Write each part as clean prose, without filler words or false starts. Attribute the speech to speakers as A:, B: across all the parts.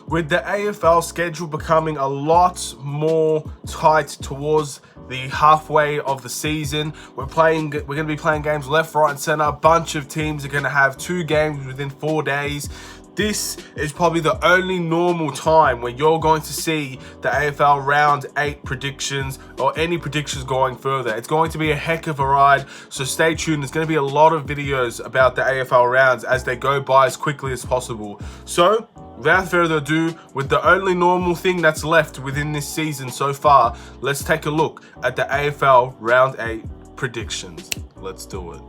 A: with the AFL schedule becoming a lot more tight towards the halfway of the season, we're going to be playing games left, right and center. A bunch of teams are going to have 2 games within 4 days. This is probably the only normal time where you're going to see the AFL round 8 predictions or any predictions going further. It's going to be a heck of a ride, so stay tuned. There's going to be a lot of videos about the AFL rounds as they go by as quickly as possible. So, without further ado, with the only normal thing that's left within this season so far, let's take a look at the AFL round 8 predictions. Let's do it.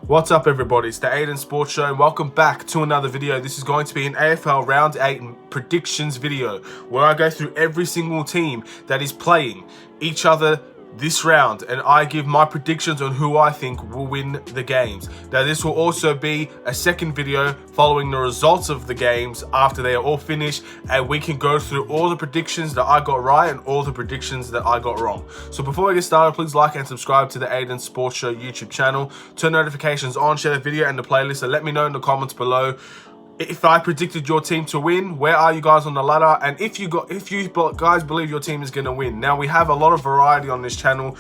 A: What's up everybody, it's the Aidan Sports Show and welcome back to another video. This is going to be an AFL Round 8 predictions video where I go through every single team that is playing each other this round and I give my predictions on who I think will win the games. Now this will also be a second video following the results of the games after they are all finished, and we can go through all the predictions that I got right and all the predictions that I got wrong. So before we get started, please like and subscribe to the Aidan Sports Show YouTube channel, turn notifications on, share the video and the playlist, and let me know in the comments below if I predicted your team to win. Where are you guys on the ladder? And if you guys believe your team is going to win. Now, we have a lot of variety on this channel.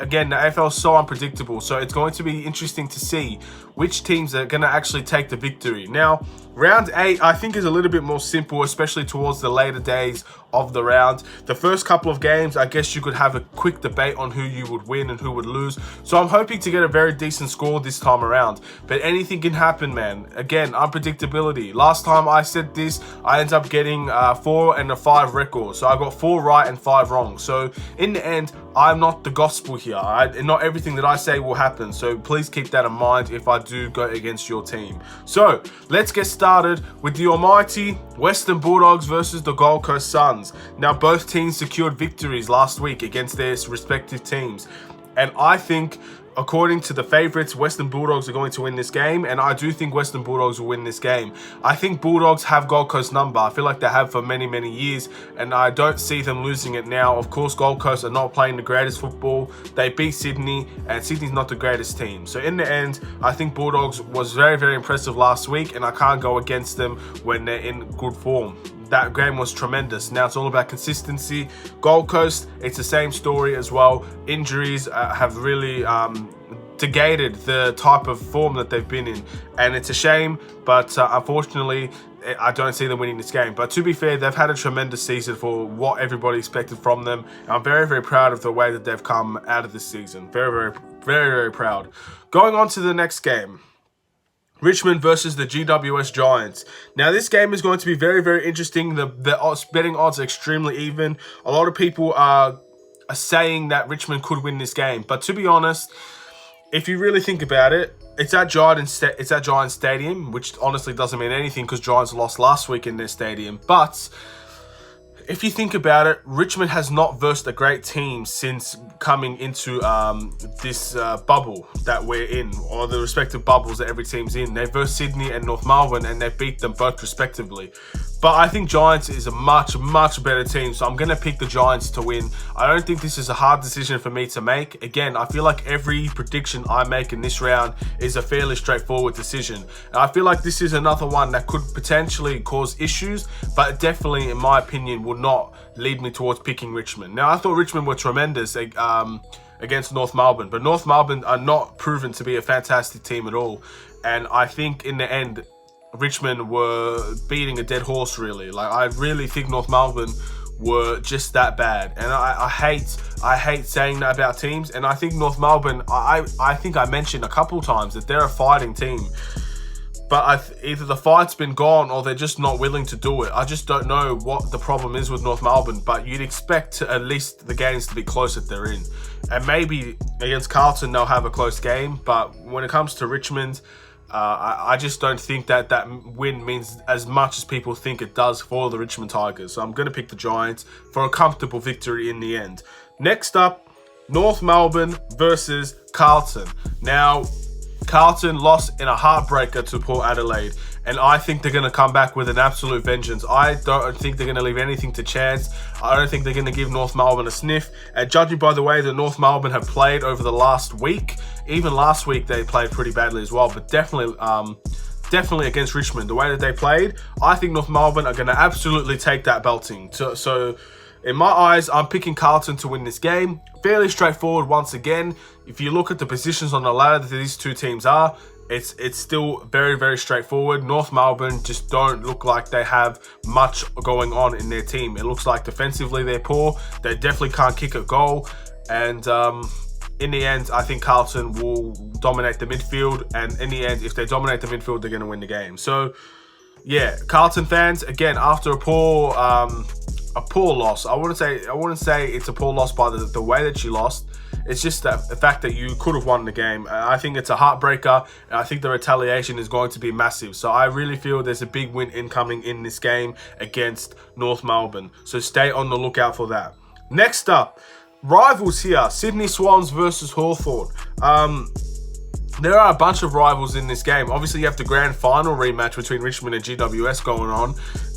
A: Again, the AFL is so unpredictable, so it's going to be interesting to see which teams are going to actually take the victory. Now, round 8, I think, is a little bit more simple, especially towards the later days of the round. The first couple of games, I guess you could have a quick debate on who you would win and who would lose. So I'm hoping to get a very decent score this time around. But anything can happen, man. Again, unpredictability. Last time I said this, I ended up getting 4 and a 5 record. So I got 4 right and 5 wrong. So in the end, I'm not the gospel here. Not everything that I say will happen. So please keep that in mind if I do go against your team. So let's get started with the almighty Western Bulldogs versus the Gold Coast Suns. Now, both teams secured victories last week against their respective teams. And I think, according to the favourites, Western Bulldogs are going to win this game, and I do think Western Bulldogs will win this game. I think Bulldogs have Gold Coast number. I feel like they have for many, many years, and I don't see them losing it now. Of course, Gold Coast are not playing the greatest football. They beat Sydney, and Sydney's not the greatest team. So in the end, I think Bulldogs was very, very impressive last week, and I can't go against them when they're in good form. That game was tremendous. Now it's all about consistency. Gold Coast, it's the same story as well. Injuries have really negated the type of form that they've been in, and it's a shame, but unfortunately I don't see them winning this game. But to be fair, they've had a tremendous season for what everybody expected from them. I'm very, very proud of the way that they've come out of this season. Very, very, very, very proud. Going on to the next game, Richmond versus the GWS Giants. Now, this game is going to be very, very interesting. The betting odds are extremely even. A lot of people are saying that Richmond could win this game. But to be honest, if you really think about it, it's at Giants Stadium, which honestly doesn't mean anything because Giants lost last week in their stadium. But if you think about it, Richmond has not versed a great team since coming into this bubble that we're in, or the respective bubbles that every team's in. They versed Sydney and North Melbourne, and they beat them both respectively. But I think Giants is a much, much better team, so I'm going to pick the Giants to win. I don't think this is a hard decision for me to make. Again, I feel like every prediction I make in this round is a fairly straightforward decision. And I feel like this is another one that could potentially cause issues, but definitely, in my opinion, would not lead me towards picking Richmond. Now, I thought Richmond were tremendous against North Melbourne, but North Melbourne are not proven to be a fantastic team at all. And I think in the end, Richmond were beating a dead horse, really. Like, I really think North Melbourne were just that bad. And I hate saying that about teams. And I think North Melbourne, I think I mentioned a couple times that they're a fighting team. But either the fight's been gone or they're just not willing to do it. I just don't know what the problem is with North Melbourne, but you'd expect at least the games to be close if they're in. And maybe against Carlton they'll have a close game, but when it comes to Richmond, I just don't think that win means as much as people think it does for the Richmond Tigers. So I'm going to pick the Giants for a comfortable victory in the end. Next up, North Melbourne versus Carlton. Now, Carlton lost in a heartbreaker to Port Adelaide, and I think they're going to come back with an absolute vengeance. I don't think they're going to leave anything to chance. I don't think they're going to give North Melbourne a sniff. And judging by the way that North Melbourne have played over the last week, even last week they played pretty badly as well, but definitely against Richmond, the way that they played, I think North Melbourne are going to absolutely take that belting. So in my eyes, I'm picking Carlton to win this game. Fairly straightforward once again. If you look at the positions on the ladder that these two teams are, it's still very, very straightforward. North Melbourne just don't look like they have much going on in their team. It looks like defensively they're poor. They definitely can't kick a goal. And in the end, I think Carlton will dominate the midfield. And in the end, if they dominate the midfield, they're going to win the game. So, yeah, Carlton fans, again, after a poor loss. I wouldn't say it's a poor loss by the way that you lost. It's just the fact that you could have won the game. I think it's a heartbreaker, and I think the retaliation is going to be massive. So I really feel there's a big win incoming in this game against North Melbourne. So stay on the lookout for that. Next up, rivals here, Sydney Swans versus Hawthorn. There are a bunch of rivals in this game. Obviously, you have the grand final rematch between Richmond and GWS going on,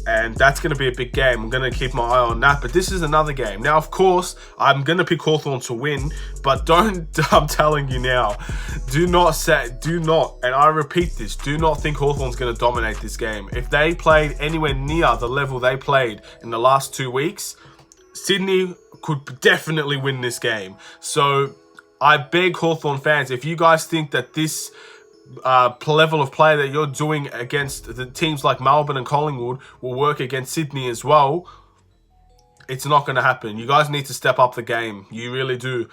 A: and that's going to be a big game. I'm going to keep my eye on that, but this is another game. Now, of course, I'm going to pick Hawthorn to win, but I'm telling you now, do not, and I repeat this, do not think Hawthorn's going to dominate this game. If they played anywhere near the level they played in the last 2 weeks, Sydney could definitely win this game. So I beg Hawthorn fans, if you guys think that this level of play that you're doing against the teams like Melbourne and Collingwood will work against Sydney as well, it's not going to happen. You guys need to step up the game. You really do.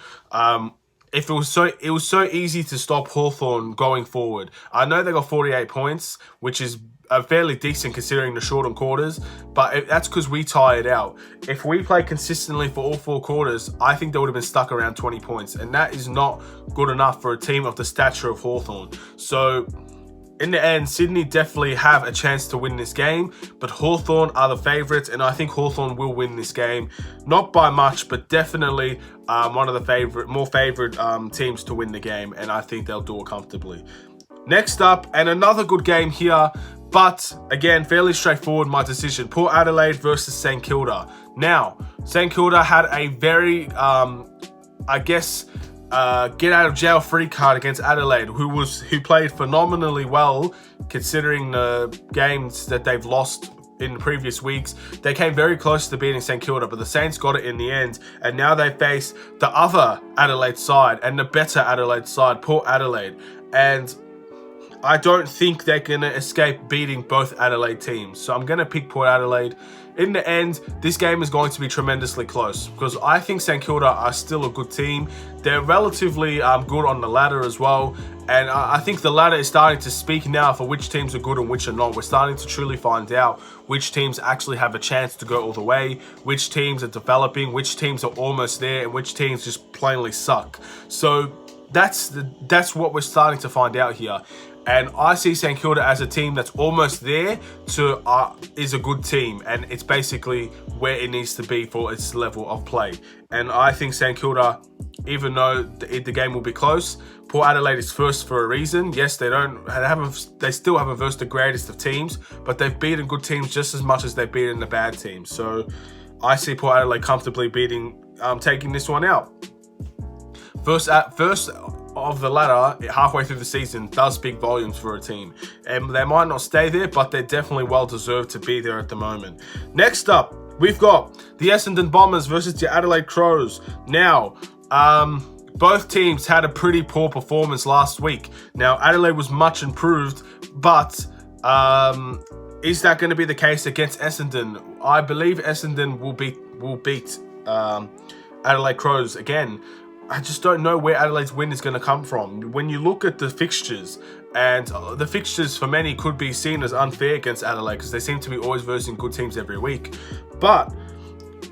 A: If it was so easy to stop Hawthorn going forward. I know they got 48 points, which is fairly decent considering the shortened quarters, but that's because we tired out. If we play consistently for all 4 quarters, I think they would have been stuck around 20 points, and that is not good enough for a team of the stature of Hawthorn. So in the end, Sydney definitely have a chance to win this game, but Hawthorn are the favourites, and I think Hawthorn will win this game. Not by much, but definitely one of the more favourite teams to win the game, and I think they'll do it comfortably. Next up, and another good game here, but again, fairly straightforward, my decision. Port Adelaide versus St Kilda. Now, St Kilda had a very, get out of jail free card against Adelaide, who played phenomenally well considering the games that they've lost in the previous weeks. They came very close to beating St Kilda, but the Saints got it in the end, and now they face the other Adelaide side and the better Adelaide side, Port Adelaide. And I don't think they're going to escape beating both Adelaide teams. So I'm going to pick Port Adelaide. In the end, this game is going to be tremendously close because I think St Kilda are still a good team. They're relatively good on the ladder as well. And I think the ladder is starting to speak now for which teams are good and which are not. We're starting to truly find out which teams actually have a chance to go all the way, which teams are developing, which teams are almost there, and which teams just plainly suck. So that's what we're starting to find out here. And I see St Kilda as a team that's almost there to is a good team, and it's basically where it needs to be for its level of play. And I think St Kilda, even though the game will be close, Port Adelaide is first for a reason. Yes, they still haven't versed the greatest of teams, but they've beaten good teams just as much as they've beaten the bad teams. So I see Port Adelaide comfortably taking this one out. First of the ladder, halfway through the season, does speak volumes for a team. And they might not stay there, but they're definitely well deserved to be there at the moment. Next up, we've got the Essendon Bombers versus the Adelaide Crows. Now, both teams had a pretty poor performance last week. Now, Adelaide was much improved, but is that going to be the case against Essendon? I believe Essendon will beat Adelaide Crows again. I just don't know where Adelaide's win is going to come from. When you look at the fixtures, and the fixtures for many could be seen as unfair against Adelaide because they seem to be always versing good teams every week. But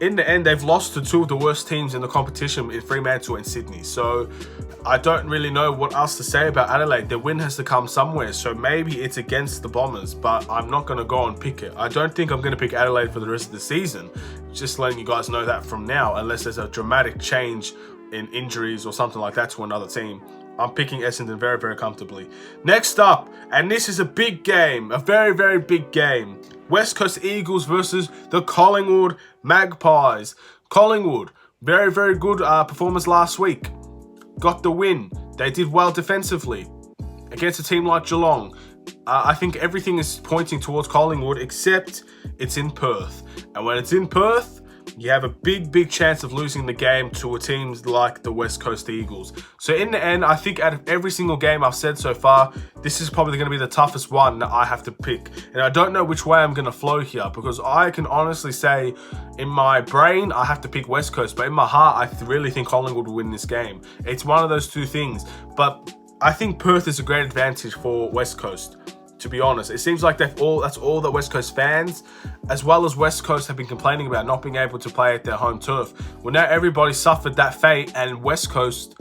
A: in the end, they've lost to 2 of the worst teams in the competition in Fremantle and Sydney. So I don't really know what else to say about Adelaide. Their win has to come somewhere. So maybe it's against the Bombers, but I'm not going to go and pick it. I don't think I'm going to pick Adelaide for the rest of the season. Just letting you guys know that from now, unless there's a dramatic change in injuries or something like that to another team. I'm picking Essendon very, very comfortably. Next up, and this is a big game, a very, very big game. West Coast Eagles versus the Collingwood Magpies. Collingwood, very, very good performance last week. Got the win. They did well defensively against a team like Geelong. I think everything is pointing towards Collingwood, except it's in Perth. And when it's in Perth, you have a big, big chance of losing the game to a team like the West Coast Eagles. So in the end, I think out of every single game I've said so far, this is probably going to be the toughest one that I have to pick. And I don't know which way I'm going to flow here, because I can honestly say in my brain, I have to pick West Coast. But in my heart, I really think Collingwood will win this game. It's one of those two things. But I think Perth is a great advantage for West Coast. To be honest, it seems like that's all that West Coast fans, as well as West Coast, have been complaining about not being able to play at their home turf. Well, now everybody suffered that fate, and West Coast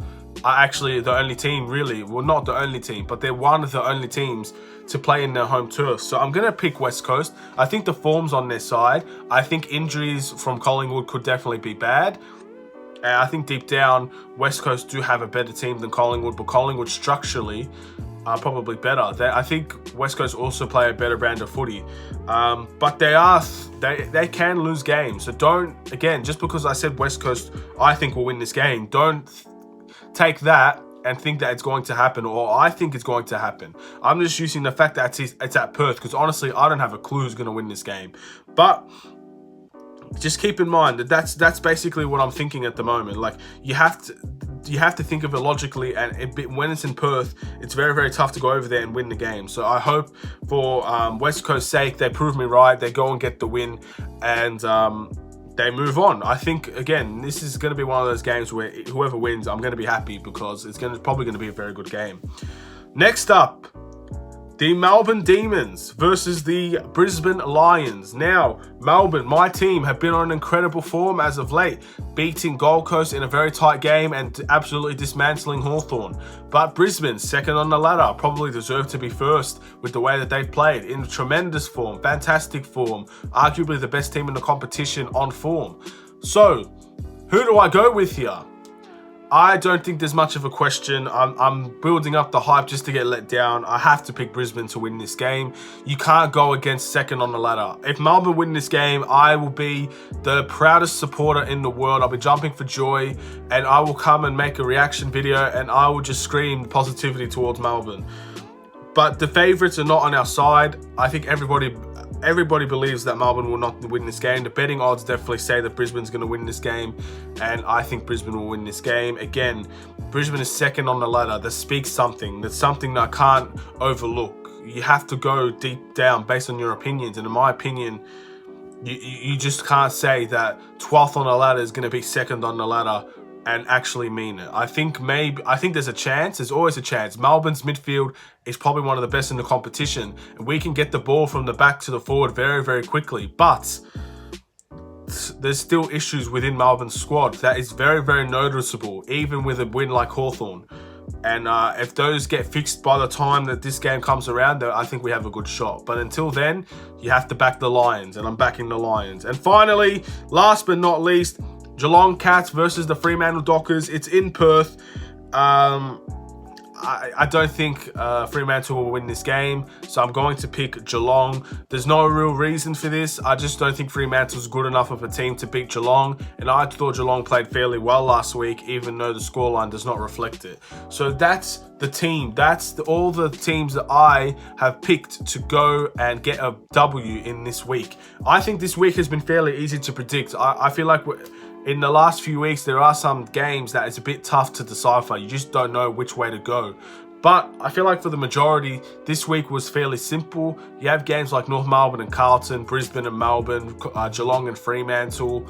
A: are actually the only team, really. Well, not the only team, but they're one of the only teams to play in their home turf. So I'm going to pick West Coast. I think the form's on their side. I think injuries from Collingwood could definitely be bad. And I think deep down, West Coast do have a better team than Collingwood, but Collingwood structurally are probably better. I think West Coast also play a better brand of footy, but they can lose games. So don't, again, just because I said West Coast I think will win this game, don't take that and think that it's going to happen, or I think it's going to happen. I'm just using the fact that it's at Perth, because honestly I don't have a clue who's going to win this game. But just keep in mind that that's basically what I'm thinking at the moment. Like, you have to think of it logically, and when it's in Perth, it's very, very tough to go over there and win the game. So I hope for West Coast's sake, they prove me right, they go and get the win, and they move on. I think, again, this is going to be one of those games where whoever wins, I'm going to be happy, because it's probably going to be a very good game. Next up, the Melbourne Demons versus the Brisbane Lions. Now, Melbourne, my team, have been on incredible form as of late, beating Gold Coast in a very tight game and absolutely dismantling Hawthorn. But Brisbane, second on the ladder, probably deserve to be first with the way that they've played. In tremendous form, fantastic form, arguably the best team in the competition on form. So, who do I go with here? I don't think there's much of a question. I'm building up the hype just to get let down. I have to pick Brisbane to win this game. You can't go against second on the ladder. If Melbourne win this game, I will be the proudest supporter in the world. I'll be jumping for joy, and I will come and make a reaction video, and I will just scream positivity towards Melbourne. But the favourites are not on our side. I think everybody believes that Melbourne will not win this game. The betting odds definitely say that Brisbane's going to win this game, and I think Brisbane will win this game. Again, Brisbane is second on the ladder. That speaks something. That's something that I can't overlook. You have to go deep down based on your opinions, and in my opinion, you just can't say that 12th on the ladder is going to be second on the ladder and actually mean it. I think there's a chance. There's always a chance. Melbourne's midfield is probably one of the best in the competition, and we can get the ball from the back to the forward very, very quickly. But there's still issues within Melbourne's squad that is very, very noticeable, even with a win like Hawthorn. And if those get fixed by the time that this game comes around, I think we have a good shot. But until then, you have to back the Lions, and I'm backing the Lions. And finally, last but not least, Geelong Cats versus the Fremantle Dockers. It's in Perth. I don't think Fremantle will win this game, so I'm going to pick Geelong. There's no real reason for this. I just don't think Fremantle's good enough of a team to beat Geelong, and I thought Geelong played fairly well last week, even though the scoreline does not reflect it. So that's the team. That's all the teams that I have picked to go and get a W in this week. I think this week has been fairly easy to predict. I feel like in the last few weeks, there are some games that it's a bit tough to decipher. You just don't know which way to go. But I feel like for the majority, this week was fairly simple. You have games like North Melbourne and Carlton, Brisbane and Melbourne, Geelong and Fremantle,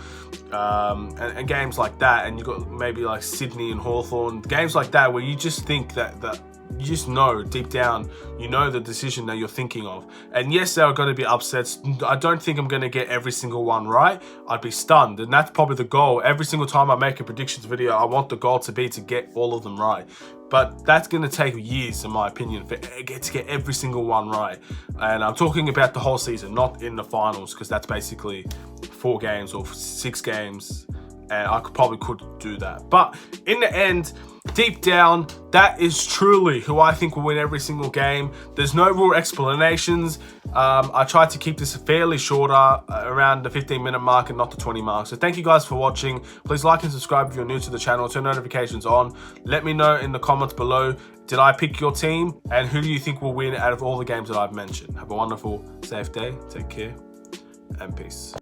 A: and games like that. And you've got maybe like Sydney and Hawthorn. Games like that where you just think that you just know deep down, you know the decision that you're thinking of. And yes, there are going to be upsets. I don't think I'm going to get every single one right. I'd be stunned. And that's probably the goal. Every single time I make a predictions video, I want the goal to be to get all of them right. But that's going to take years, in my opinion, to get every single one right. And I'm talking about the whole season, not in the finals, because that's basically 4 games or 6 games. and I probably could do that. But in the end, deep down, that is truly who I think will win every single game. There's no real explanations. I tried to keep this fairly shorter, around the 15-minute mark and not the 20 mark. So thank you guys for watching. Please like and subscribe if you're new to the channel. Turn notifications on. Let me know in the comments below, did I pick your team? And who do you think will win out of all the games that I've mentioned? Have a wonderful, safe day. Take care and peace.